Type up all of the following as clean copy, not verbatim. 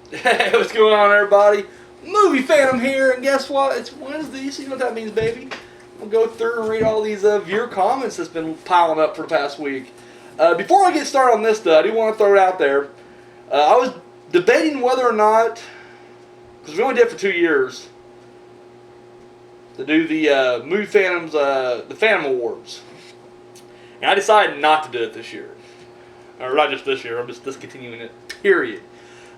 Hey, what's going on, everybody? Movie Phantom here, and guess what? It's Wednesday, so you know what that means, baby. We'll go through and read all these viewer comments that's been piling up for the past week. Before I get started on this, though, I do want to throw it out there. I was debating whether or not, because we only did it for 2 years, to do the Movie Phantoms, the Phantom Awards. And I decided not to do it this year. Or not just this year, I'm just discontinuing it, period.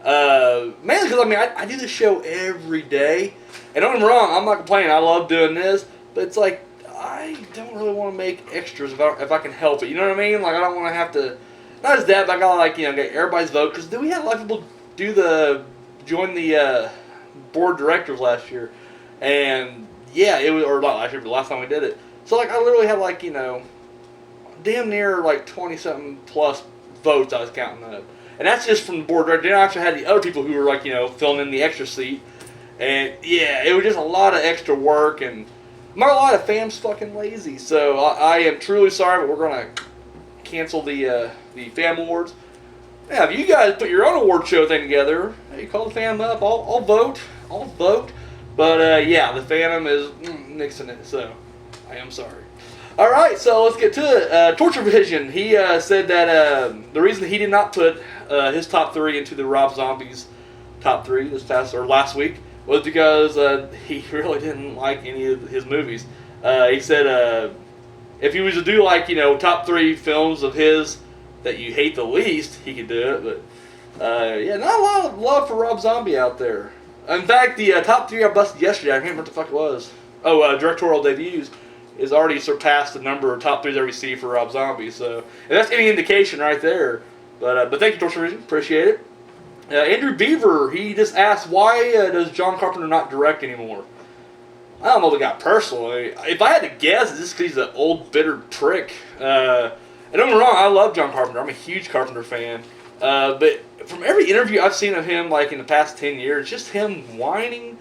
Mainly because I do this show every day, and don't get me wrong, I'm not complaining. I love doing this, but it's like I don't really want to make extras if I can help it. You know what I mean? Like I don't want to have to. Not just that, but I gotta get everybody's vote because we had a lot of people join the board of directors last year, and yeah, it was or not last year, but the last time we did it. So like I literally had damn near 20 something plus votes I was counting up. And that's just from the board director. Then I actually had the other people who were filling in the extra seat. And yeah, it was just a lot of extra work, and not a lot of fam's fucking lazy. So I am truly sorry, but we're gonna cancel the fam awards. Now, if you guys put your own award show thing together, hey, call the fam up. I'll vote. I'll vote. But yeah, the Phantom is nixing it. So I am sorry. All right, so let's get to it. Torture Vision. He said that the reason he did not put his top three into the Rob Zombies top three last week was because he really didn't like any of his movies. He said if he was to do top three films of his that you hate the least, he could do it. But yeah, not a lot of love for Rob Zombie out there. In fact, the top three I busted yesterday, I can't remember what the fuck it was. Oh, directorial debuts is already surpassed the number of top threes I received for Rob Zombie. So and that's any indication right there. But thank you, Torture Vision. Appreciate it. Andrew Beaver, he just asked, why does John Carpenter not direct anymore? I don't know the guy personally. If I had to guess, it's just because he's an old, bitter prick. And don't get me wrong, I love John Carpenter. I'm a huge Carpenter fan. But from every interview I've seen of him, in the past 10 years, just him whining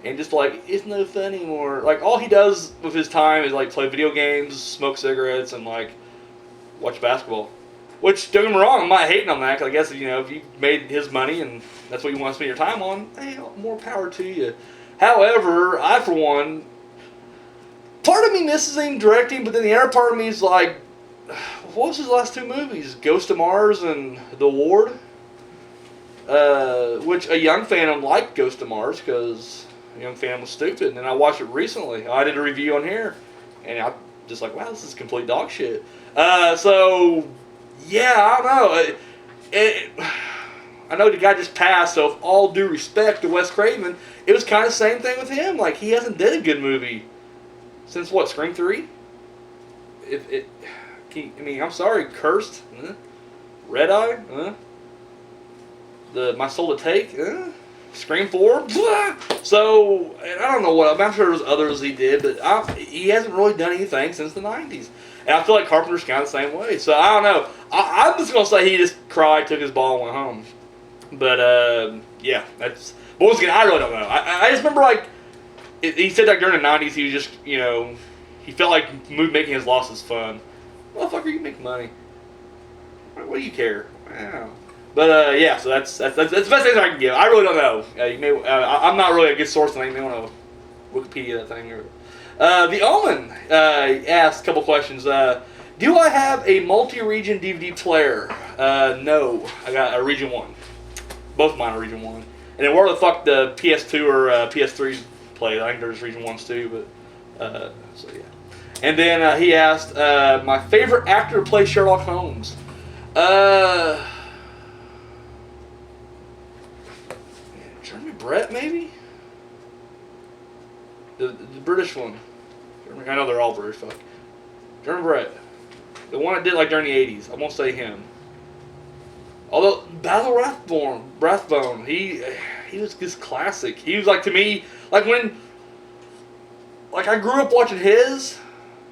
and just it's no fun anymore. All he does with his time is play video games, smoke cigarettes, and watch basketball. Which, don't get me wrong, I'm not hating on that, because I guess if you made his money and that's what you want to spend your time on, hey, more power to you. However, I for one, part of me misses him directing, but then the other part of me is what was his last two movies? Ghost of Mars and The Ward? Which a young fan liked Ghost of Mars because a young fan was stupid, and I watched it recently. I did a review on here, and I'm just wow, this is complete dog shit. So yeah, I don't know. I know the guy just passed, so with all due respect to Wes Craven, it was kind of the same thing with him. He hasn't did a good movie since what, Scream 3? I'm sorry, Cursed, Red Eye, My Soul to Take, Scream 4, blah. So, and I don't know what, I'm sure there's others he did, but he hasn't really done anything since the 90s. And I feel like Carpenter's kind of the same way. So, I don't know. I'm just going to say he just cried, took his ball, and went home. But, yeah, that's... But once again, I really don't know. I just remember, he said during the 90s, he was just, he felt like making his losses fun. Motherfucker, you make money. What do you care? Wow. But yeah, so that's the best thing I can give. I really don't know. I'm not really a good source on anything. You may want to Wikipedia that thing. The Omen asked a couple questions. Do I have a multi-region DVD player? No, I got a Region 1. Both of mine are Region 1. And then where the fuck the PS2 or PS3 play? I think there's Region 1s too, but so yeah. And then he asked my favorite actor to play Sherlock Holmes. Jeremy Brett, maybe? The British one. I know they're all British, fuck. Jeremy Brett. The one that did during the 80s. I won't say him. Although, Basil Rathbone, he was just classic. He was to me, when, I grew up watching his,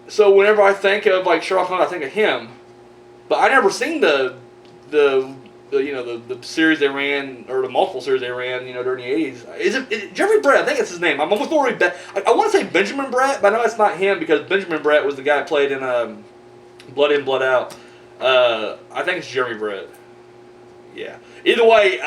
so whenever I think of Sherlock Holmes, I think of him. But I never seen the series they ran, or the multiple series they ran, during the 80s. Is it Jeremy Brett? I think it's his name. I'm almost already I want to say Benjamin Brett, but I know it's not him because Benjamin Brett was the guy that played in Blood In, Blood Out. I think it's Jeremy Brett. Yeah. Either way,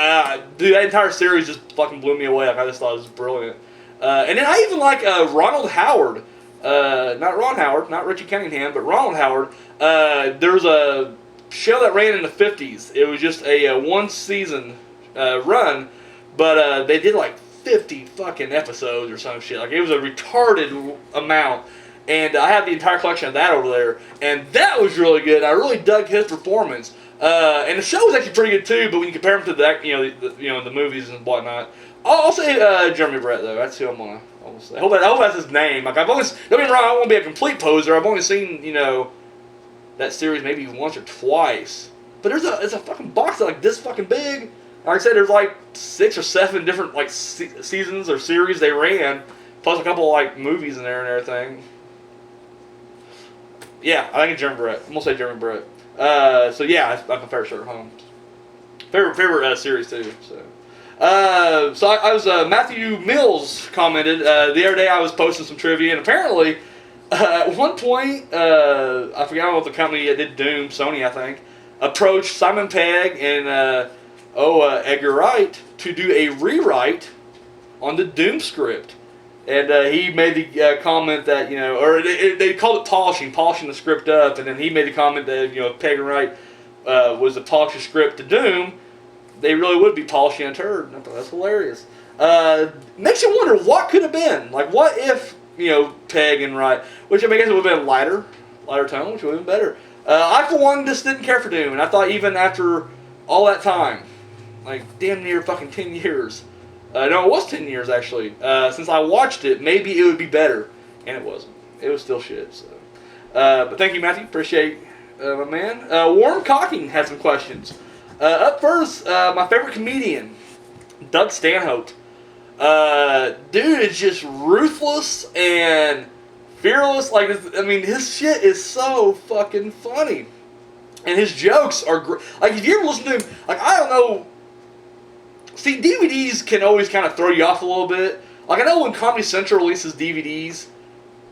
dude, that entire series just fucking blew me away. Like, I just thought it was brilliant. And then I even like Ronald Howard. Not Ron Howard, not Richie Cunningham, but Ronald Howard. There's a show that ran in the 50s. It was just a one-season run, but they did like 50 fucking episodes or some shit. Like, it was a retarded amount. And I have the entire collection of that over there. And that was really good. I really dug his performance. And the show was actually pretty good too, but when you compare him to that, the movies and whatnot, I'll say Jeremy Brett though. That's who I'm gonna say. I hope that's his name. Like, don't get me wrong, I won't be a complete poser. I've only seen that series maybe once or twice. But it's a fucking box like this fucking big. Like I said, there's like 6 or 7 different like seasons or series they ran, plus a couple of like movies in there and everything. Yeah, I think it's Jeremy Brett. I'm gonna say Jeremy Brett. So yeah, that's my favorite Sherlock Holmes. Favorite series too. So I was Matthew Mills commented the other day. I was posting some trivia, and apparently at one point I forgot what the company that did Doom, Sony I think, approached Simon Pegg and Edgar Wright to do a rewrite on the Doom script. And he made the comment that, or they called it polishing the script up, and then he made the comment that, Pegg and Wright was to polish the script to Doom, they really would be polishing a turd. I thought that's hilarious. Makes you wonder what could have been. Like, what if, Pegg and Wright, which I guess it would have been lighter tone, which would have been better. I, for one, just didn't care for Doom, and I thought even after all that time, like damn near fucking 10 years, no, it was 10 years actually. Since I watched it, maybe it would be better, and it wasn't. It was still shit. So, but thank you, Matthew. Appreciate my man. Warren Cocking had some questions. Up first, my favorite comedian, Doug Stanhope. Dude is just ruthless and fearless. Like, his shit is so fucking funny, and his jokes are great. Like, if you ever listen to him, like, I don't know. See, DVDs can always kind of throw you off a little bit. Like, I know when Comedy Central releases DVDs,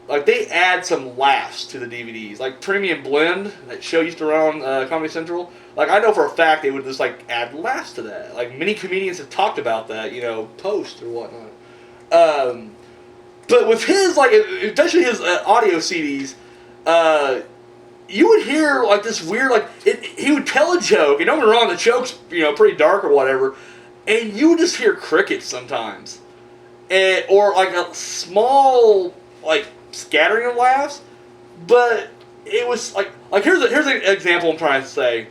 like, they add some laughs to the DVDs. Like, Premium Blend, that show used to run on Comedy Central. Like, I know for a fact they would just, like, add laughs to that. Like, many comedians have talked about that, post or whatnot. But with his, like, especially his audio CDs, you would hear, like, this weird, like, he would tell a joke, and don't get me wrong, the joke's, pretty dark or whatever, and you would just hear crickets sometimes. Or, like, a small, like, scattering of laughs, but it was, like here's an example I'm trying to say.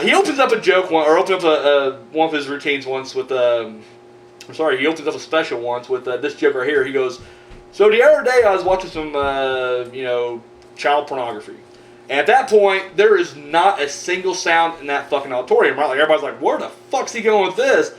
He opens up a joke opens up one of his routines once with, he opens up a special once with this joke right here. He goes, so the other day I was watching some, child pornography. And at that point, there is not a single sound in that fucking auditorium, right? Like, everybody's like, where the fuck's he going with this?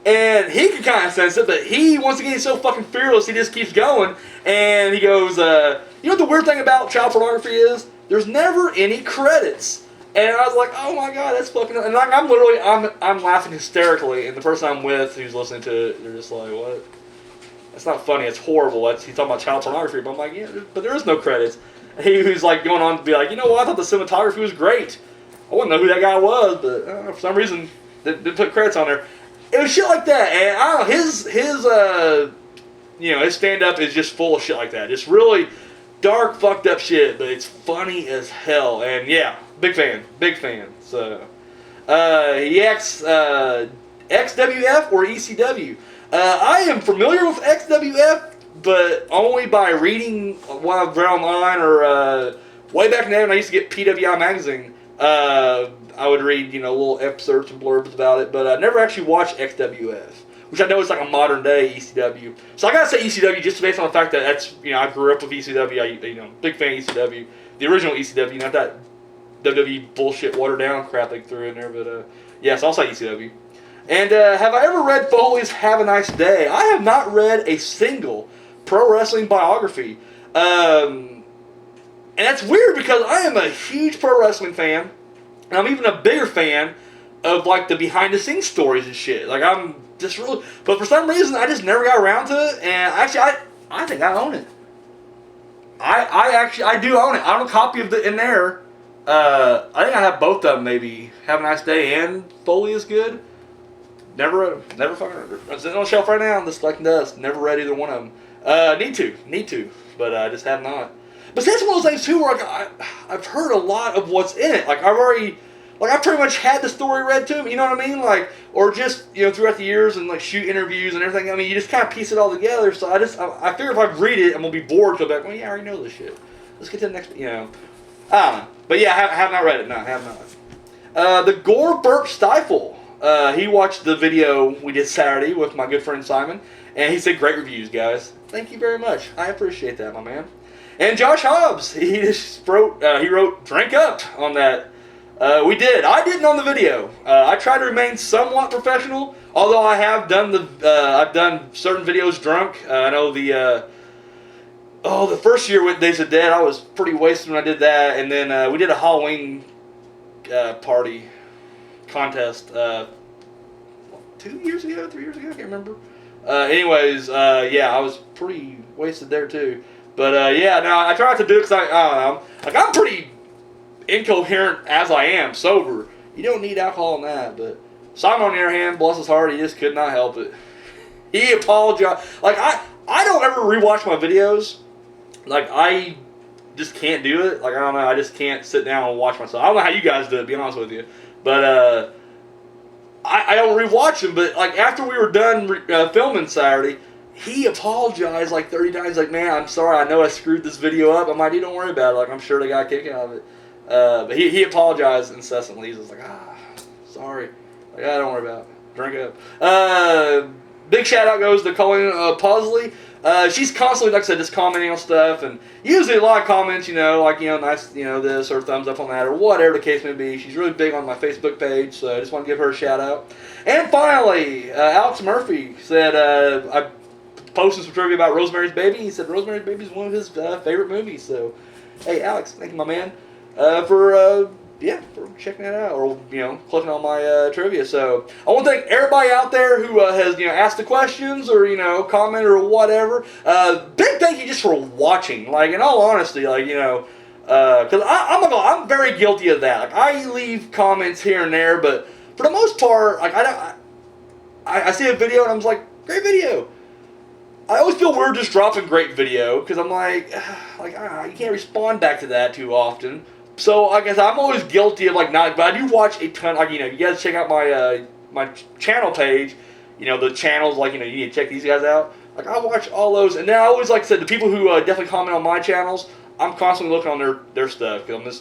And he can kind of sense it, but he, once again, he's so fucking fearless, he just keeps going. And he goes, you know what the weird thing about child pornography is? There's never any credits. And I was like, oh my god, that's fucking... And like, I'm laughing hysterically, and the person I'm with who's listening to it, they're just like, what? That's not funny, it's horrible. He's talking about child pornography, but I'm like, yeah, but there is no credits. And he was like going on to be like, you know what, I thought the cinematography was great. I wouldn't know who that guy was, but for some reason, they put credits on there. It was shit like that, and I don't know, his stand-up is just full of shit like that. Just really dark, fucked up shit, but it's funny as hell, and yeah, big fan. So, he acts, XWF or ECW. I am familiar with XWF, but only by reading what I've read online, or way back then when I used to get PWI magazine. I would read, little excerpts and blurbs about it, but I never actually watched XWF, which I know is like a modern day ECW. So I gotta say ECW just based on the fact that that's, I grew up with ECW. Big fan of ECW, the original ECW, not that WWE bullshit watered down crap they threw in there. But yes, I'll say ECW. And have I ever read Foley's Have a Nice Day? I have not read a single pro wrestling biography, and that's weird because I am a huge pro wrestling fan. And I'm even a bigger fan of, like, the behind-the-scenes stories and shit. Like, I'm just really... But for some reason, I just never got around to it. And actually, I think I own it. I do own it. I own a copy of it in there. I think I have both of them. Maybe Have a Nice Day and Foley is good. Never fucking. I'm sitting on the shelf right now. I'm just collecting dust. Never read either one of them. Need to, but I just have not. But see, that's one of those things too, where like I've heard a lot of what's in it. Like I've pretty much had the story read to me. You know what I mean? Like, or just throughout the years and like shoot interviews and everything. I mean, you just kind of piece it all together. So I figure if I read it, I'm gonna be bored. So I'll be like, well, yeah, I already know this shit. Let's get to the next. I don't know. But yeah, I have not read it. No, I have not. The Gore Burp Stifle. He watched the video we did Saturday with my good friend Simon, and he said, great reviews, guys. Thank you very much. I appreciate that, my man. And Josh Hobbs, he just wrote, drink up on that. We did. I didn't on the video. I tried to remain somewhat professional, although I have done I've done certain videos drunk. I know the first year with Days of Dead, I was pretty wasted when I did that, and then we did a Halloween party contest 2 years ago, 3 years ago, I can't remember. Yeah, I was pretty wasted there too. But yeah, no, I try not to do it because I don't know, like I'm pretty incoherent as I am sober. You don't need alcohol in that, but Simon on the other hand, bless his heart, he just could not help it. He apologized. Like I don't ever rewatch my videos. Like I just can't do it. Like I don't know, I just can't sit down and watch myself. I don't know how you guys do it, to be honest with you. But I don't rewatch them. But like after we were done filming Saturday, he apologized like 30 times. Like, man, I'm sorry. I know I screwed this video up. I'm like, you don't worry about it. Like I'm sure they got a kick out of it. But he apologized incessantly. He's just like, sorry. Like, don't worry about it. Drink up. Big shout out goes to Colleen Pusley. She's constantly, like I said, just commenting on stuff, and usually a lot of comments, like, nice, this, or thumbs up on that, or whatever the case may be. She's really big on my Facebook page, so I just want to give her a shout out. And finally, Alex Murphy said, I posted some trivia about Rosemary's Baby. He said Rosemary's Baby is one of his favorite movies, so, hey, Alex, thank you, my man, for checking that out, or, clicking on my trivia. So, I want to thank everybody out there who has, asked the questions, or, commented, or whatever. Big thank you just for watching. Like, in all honesty, like, because I'm very guilty of that. Like, I leave comments here and there, but for the most part, like, I see a video and I'm just like, great video. I always feel weird just dropping great video, because I'm like, you can't respond back to that too often. So, like I said, I'm always guilty of, like, not, but I do watch a ton, like, you guys check out my channel page, the channels, like, you need to check these guys out. Like, I watch all those, and then I always, like I said, the people who definitely comment on my channels, I'm constantly looking on their stuff, because I'm just,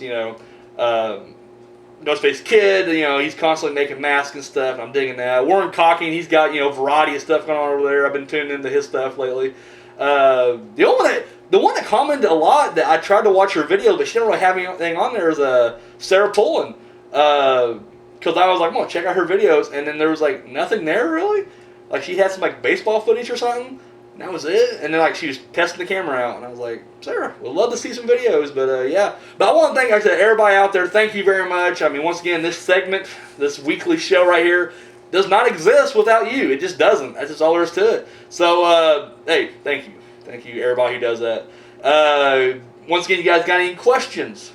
Ghostface Kid, he's constantly making masks and stuff, and I'm digging that. Warren Cocking, he's got, variety of stuff going on over there. I've been tuning into his stuff lately. The one that commented a lot that I tried to watch her video, but she didn't really have anything on there, is Sarah Pullen. Because I was like, well, check out her videos, and then there was like nothing there really. Like she had some like baseball footage or something, and that was it. And then like she was testing the camera out, and I was like, Sarah, we'd love to see some videos, but yeah. But I want to thank, like I said, everybody out there. Thank you very much. I mean, once again, this segment, this weekly show right here, does not exist without you. It just doesn't. That's just all there is to it. So, hey, thank you. Thank you, everybody who does that. Once again, you guys got any questions,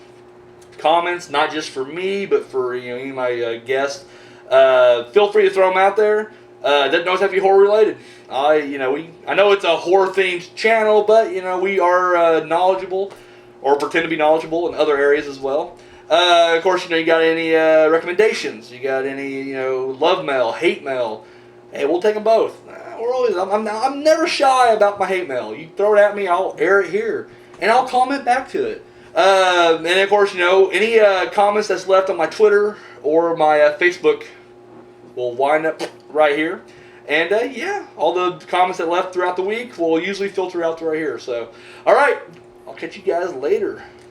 comments, not just for me, but for any of my guests, feel free to throw them out there. Doesn't always have to be horror related. I know it's a horror themed channel, but we are knowledgeable, or pretend to be knowledgeable in other areas as well. Of course, you got any recommendations? You got any love mail, hate mail? Hey, we'll take them both. I'm never shy about my hate mail. You throw it at me, I'll air it here, and I'll comment back to it. And of course, any comments that's left on my Twitter or my Facebook will wind up right here. And yeah, all the comments that left throughout the week will usually filter out to right here. So, all right, I'll catch you guys later.